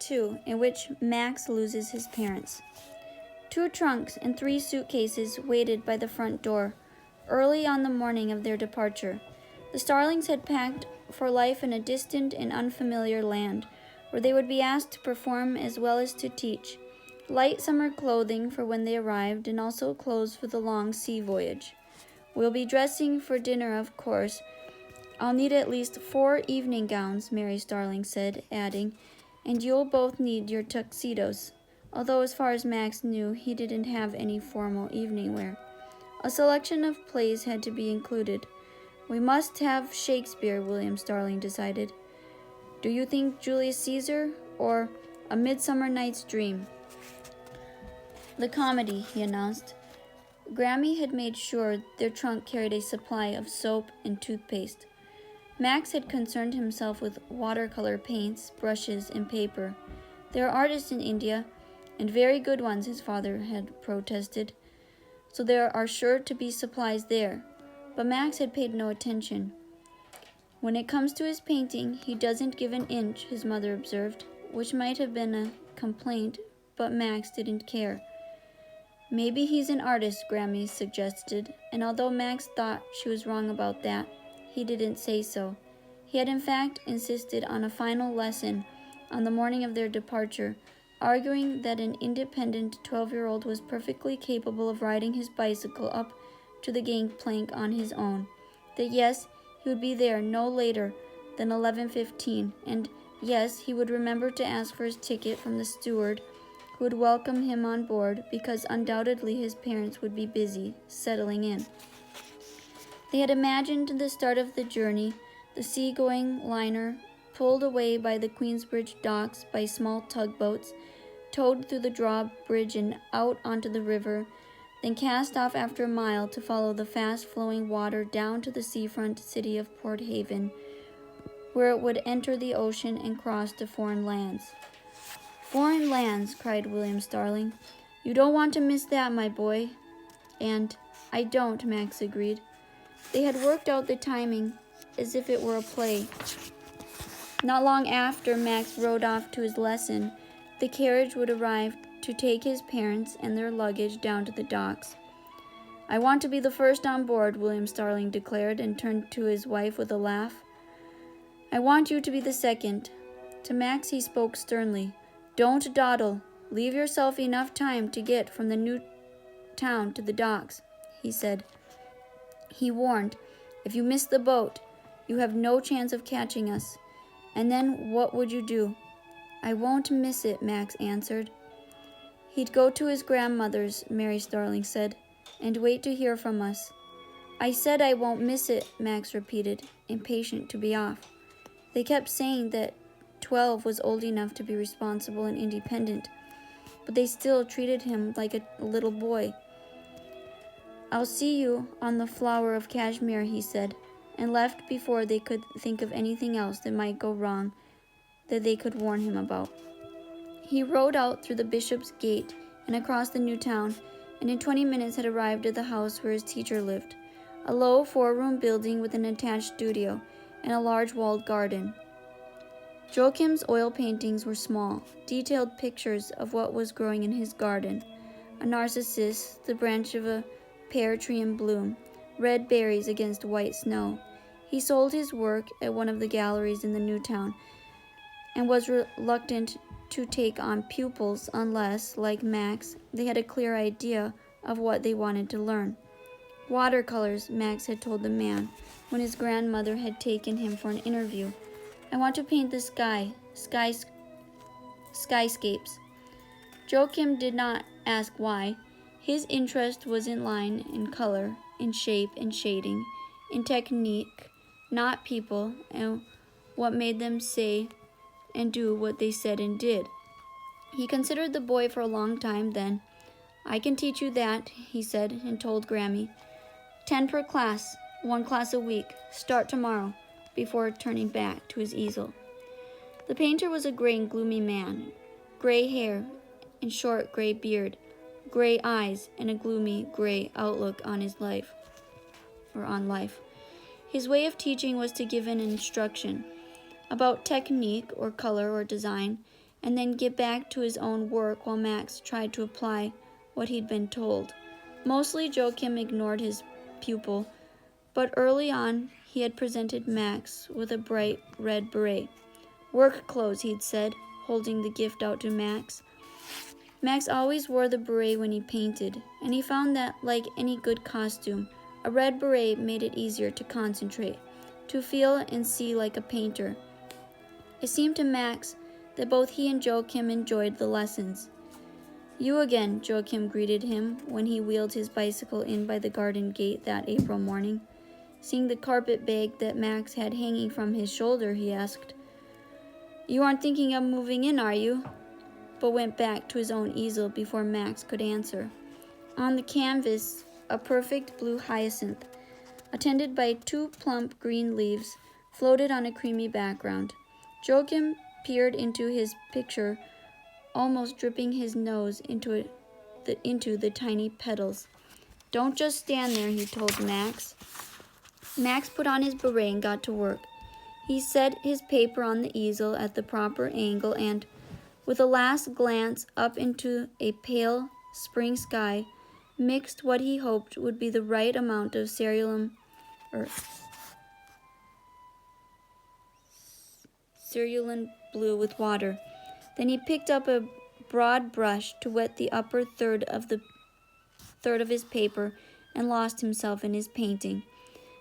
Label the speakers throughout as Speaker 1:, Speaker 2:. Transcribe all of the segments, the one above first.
Speaker 1: 2, in which Max loses his parents. 2 trunks and 3 suitcases waited by the front door, early on the morning of their departure. The Starlings had packed for life in a distant and unfamiliar land, where they would be asked to perform as well as to teach. Light summer clothing for when they arrived, and also clothes for the long sea voyage. "We'll be dressing for dinner, of course. I'll need at least 4 evening gowns," Mary Starling said, adding, "and you'll both need your tuxedos," although as far as Max knew, he didn't have any formal evening wear. A selection of plays had to be included. "We must have Shakespeare," William Starling decided. "Do you think Julius Caesar or A Midsummer Night's Dream?" "The comedy," he announced. Grammy had made sure their trunk carried a supply of soap and toothpaste. Max had concerned himself with watercolor paints, brushes, and paper. "There are artists in India, and very good ones," his father had protested, "so there are sure to be supplies there." But Max had paid no attention. "When it comes to his painting, he doesn't give an inch," his mother observed, which might have been a complaint, but Max didn't care. "Maybe he's an artist," Grammy suggested, and although Max thought she was wrong about that, he didn't say so. He had in fact insisted on a final lesson on the morning of their departure, arguing that an independent 12-year-old was perfectly capable of riding his bicycle up to the gangplank on his own, that yes, he would be there no later than 11:15, and yes, he would remember to ask for his ticket from the steward who would welcome him on board, because undoubtedly his parents would be busy settling in. They had imagined the start of the journey, the sea-going liner pulled away by the Queensbridge docks by small tugboats, towed through the drawbridge and out onto the river, then cast off after a mile to follow the fast-flowing water down to the seafront city of Port Haven, where it would enter the ocean and cross to foreign lands. "Foreign lands," cried William Starling. "You don't want to miss that, my boy." And "I don't," Max agreed. They had worked out the timing as if it were a play. Not long after Max rode off to his lesson, the carriage would arrive to take his parents and their luggage down to the docks. "I want to be the first on board," William Starling declared, and turned to his wife with a laugh. "I want you to be the second." To Max he spoke sternly. "Don't dawdle. Leave yourself enough time to get from the new town to the docks," he said. He warned, "If you miss the boat, you have no chance of catching us. And then what would you do?" "I won't miss it," Max answered. "He'd go to his grandmother's," Mary Starling said, "and wait to hear from us." "I said I won't miss it," Max repeated, impatient to be off. They kept saying that 12 was old enough to be responsible and independent, but they still treated him like a little boy. "I'll see you on the Flower of Cashmere," he said, and left before they could think of anything else that might go wrong that they could warn him about. He rode out through the Bishop's Gate and across the new town, and in 20 minutes had arrived at the house where his teacher lived, a low 4-room building with an attached studio and a large walled garden. Joachim's oil paintings were small, detailed pictures of what was growing in his garden: a narcissus, the branch of a pear tree in bloom, red berries against white snow. He sold his work at one of the galleries in the new town, and was reluctant to take on pupils unless, like Max, they had a clear idea of what they wanted to learn. "Watercolors," Max had told the man when his grandmother had taken him for an interview. "I want to paint the skyscapes." Joachim did not ask why. His interest was in line and color, in shape and shading, in technique, not people, and what made them say and do what they said and did. He considered the boy for a long time, then, "I can teach you that," he said, and told Grammy. 10 per class, 1 class a week, start tomorrow," before turning back to his easel. The painter was a gray and gloomy man, gray hair and short gray beard, gray eyes, and a gloomy gray outlook on life. His way of teaching was to give an instruction about technique or color or design, and then get back to his own work while Max tried to apply what he'd been told. Mostly Joachim ignored his pupil, but early on he had presented Max with a bright red beret. "Work clothes," he'd said, holding the gift out to Max. Max always wore the beret when he painted, and he found that, like any good costume, a red beret made it easier to concentrate, to feel and see like a painter. It seemed to Max that both he and Joachim enjoyed the lessons. "You again," Joachim greeted him when he wheeled his bicycle in by the garden gate that April morning. Seeing the carpet bag that Max had hanging from his shoulder, he asked, "You aren't thinking of moving in, are you?" but went back to his own easel before Max could answer. On the canvas, a perfect blue hyacinth, attended by 2 plump green leaves, floated on a creamy background. Joachim peered into his picture, almost dripping his nose into the tiny petals. "Don't just stand there," he told Max. Max put on his beret and got to work. He set his paper on the easel at the proper angle and, with a last glance up into a pale spring sky, mixed what he hoped would be the right amount of cerulean blue with water. Then he picked up a broad brush to wet the upper third of his paper and lost himself in his painting.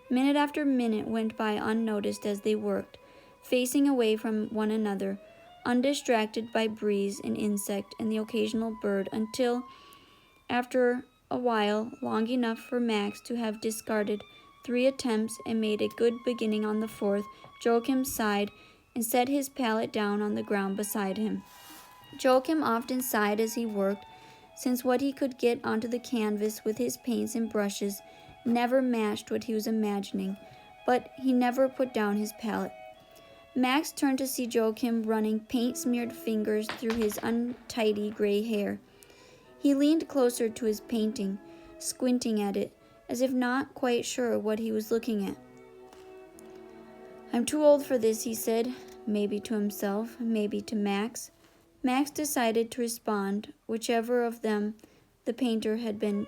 Speaker 1: Minute after minute went by unnoticed as they worked, facing away from one another, undistracted by breeze and insect and the occasional bird, until, after a while, long enough for Max to have discarded 3 attempts and made a good beginning on the 4th, Joachim sighed and set his palette down on the ground beside him. Joachim often sighed as he worked, since what he could get onto the canvas with his paints and brushes never matched what he was imagining, but he never put down his palette. Max turned to see Joachim running paint-smeared fingers through his untidy gray hair. He leaned closer to his painting, squinting at it, as if not quite sure what he was looking at. "I'm too old for this," he said, maybe to himself, maybe to Max. Max decided to respond, whichever of them the painter had been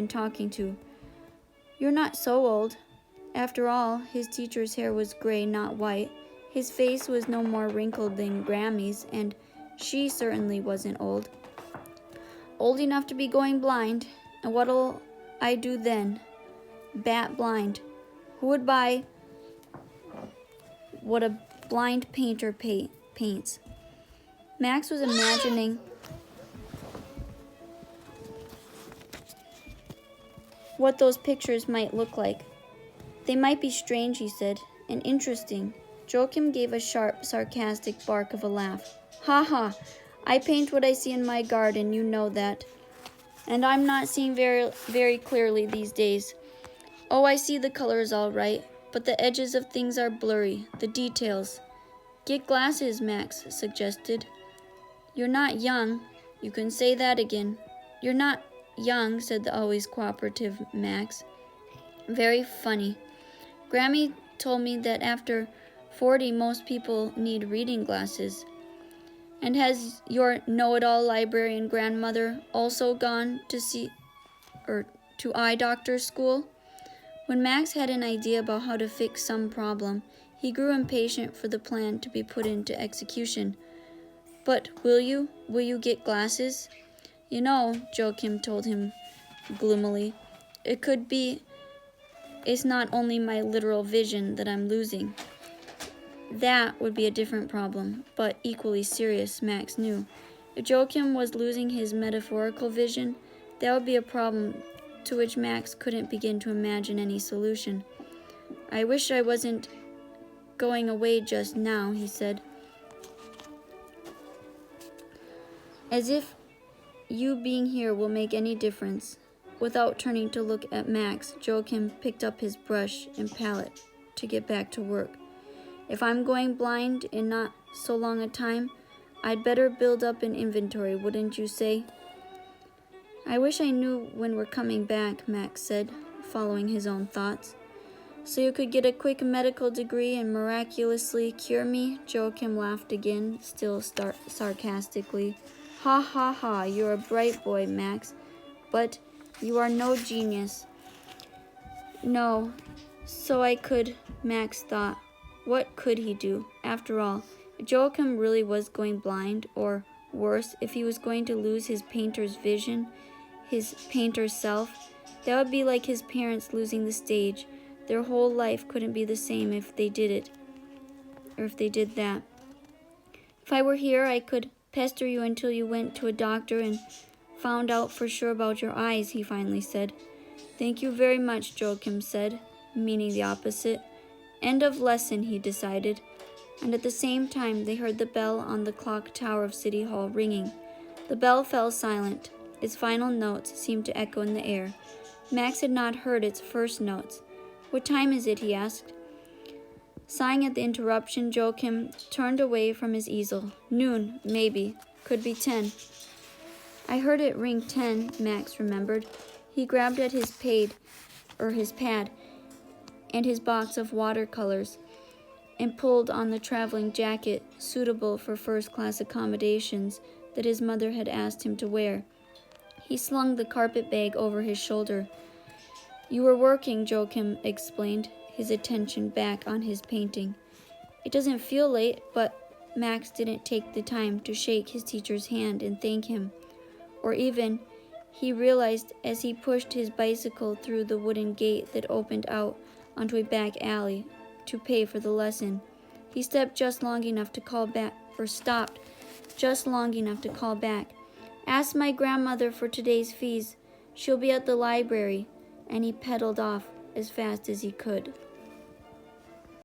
Speaker 1: talking to. "You're not so old." After all, his teacher's hair was gray, not white. His face was no more wrinkled than Grammy's, and she certainly wasn't old. "Old enough to be going blind. And what'll I do then? Bat blind. Who would buy what a blind painter paints?" Max was imagining what those pictures might look like. "They might be strange," he said, "and interesting." Joachim gave a sharp, sarcastic bark of a laugh. "Ha ha! I paint what I see in my garden, you know that. And I'm not seeing very clearly these days. Oh, I see the colors all right, but the edges of things are blurry, the details." "Get glasses," Max suggested. "You're not young." "You can say that again." "You're not young," said the always cooperative Max. "Very funny. Grammy told me that after 40 most people need reading glasses." "And has your know-it-all librarian grandmother also gone to eye doctor school?" When Max had an idea about how to fix some problem, he grew impatient for the plan to be put into execution. "But will you get glasses?" "You know," Joachim told him gloomily, it's not only my literal vision that I'm losing." That would be a different problem, but equally serious, Max knew. If Joachim was losing his metaphorical vision, that would be a problem to which Max couldn't begin to imagine any solution. "I wish I wasn't going away just now," he said. "As if you being here will make any difference." Without turning to look at Max, Joachim picked up his brush and palette to get back to work. "If I'm going blind in not so long a time, I'd better build up an inventory, wouldn't you say?" "I wish I knew when we're coming back," Max said, following his own thoughts. So you could get a quick medical degree and miraculously cure me? Joachim laughed again, still sarcastically. Ha ha ha, you're a bright boy, Max, but you are no genius. No, so I could, Max thought. What could he do? After all, if Joachim really was going blind, or worse, if he was going to lose his painter's vision, his painter self, that would be like his parents losing the stage. Their whole life couldn't be the same if they did it, or if they did that. If I were here, I could pester you until you went to a doctor and found out for sure about your eyes, he finally said. Thank you very much, Joachim said, meaning the opposite. End of lesson, he decided. And at the same time, they heard the bell on the clock tower of City Hall ringing. The bell fell silent. Its final notes seemed to echo in the air. Max had not heard its first notes. What time is it? He asked. Sighing at the interruption, Joachim turned away from his easel. Noon, maybe. Could be 10. I heard it ring 10, Max remembered. He grabbed at his pad and his box of watercolors and pulled on the traveling jacket suitable for first-class accommodations that his mother had asked him to wear. He slung the carpet bag over his shoulder. You were working, Joachim explained, his attention back on his painting. It doesn't feel late, but Max didn't take the time to shake his teacher's hand and thank him. Or even, he realized as he pushed his bicycle through the wooden gate that opened out onto a back alley to pay for the lesson. He stopped just long enough to call back. Ask my grandmother for today's fees. She'll be at the library. And he pedaled off as fast as he could.